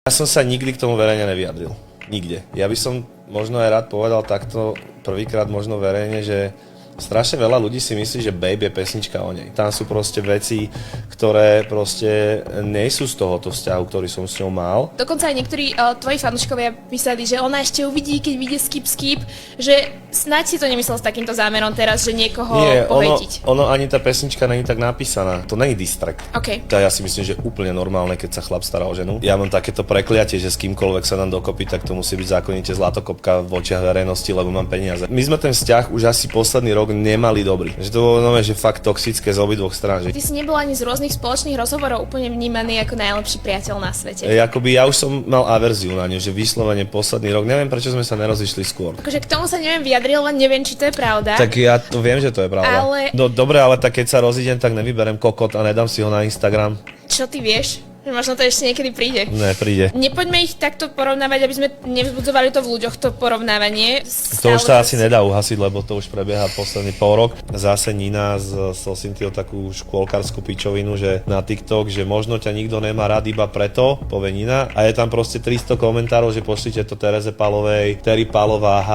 Ja som sa nikdy k tomu verejne nevyjadril. Nikde. Ja by som možno aj rád povedal takto prvýkrát možno verejne, že strašne veľa ľudí si myslí, že Babe je pesnička o nej. Tam sú proste veci, ktoré proste nie sú z tohoto vzťahu, ktorý som s ňou mal. Dokonca aj niektorí tvoji fanúškovia písali, že ona ešte uvidí, keď vyjde Skip, že snáď si to nemyslel s takýmto zámerom teraz, že niekoho pohejtiť. Ono ani tá pesnička není tak napísaná. To není distract. Okay. Ja si myslím, že je úplne normálne, keď sa chlap stará o ženu. Ja mám takéto prekliatie, že s kýmkoľvek sa nám dokopy, tak to musí byť zákonite zlatokopka v očiach verejnosti, lebo mám peniaze. My sme ten vzťah už asi posledný rok nemali dobrý. Že to bolo nové, že fakt toxické z obidvoch strán. Ty si nebol ani z rôznych spoločných rozhovorov úplne vnímaný ako najlepší priateľ na svete. Jakoby ja už som mal averziu na ňu, že vyslovene posledný rok, neviem prečo sme sa nerozišli skôr. Akože k tomu sa neviem vyjadriť, len neviem, či to je pravda. Tak ja to viem, že to je pravda. Ale... No dobre, ale tak keď sa rozídem, tak nevyberem kokot a nedám si ho na Instagram. Čo ty vieš? Že možno to ešte niekedy príde. Nepríde. Nepoďme ich takto porovnávať, aby sme nevzbudzovali to v ľuďoch, to porovnávanie. To už sa asi nedá uhasiť, lebo to už prebieha posledný pol rok. Zase Nina so Cynthiou takú škôlkarskú pičovinu, že na TikTok, že možno ťa nikto nemá rád iba preto, povie Nina. A je tam proste 300 komentárov, že pošlite to Tereze Palovej, Terry Palová,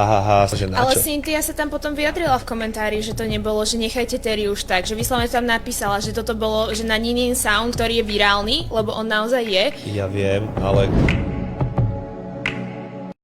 že na čo? Ale Cynthia sa tam potom vyjadrila v komentári, že to nebolo, že nechajte Terry už tak, že vyslovene tam napísala, že toto bolo, že na Ninin sound, ktorý je virálny, lebo on naozaj je. Ja viem, ale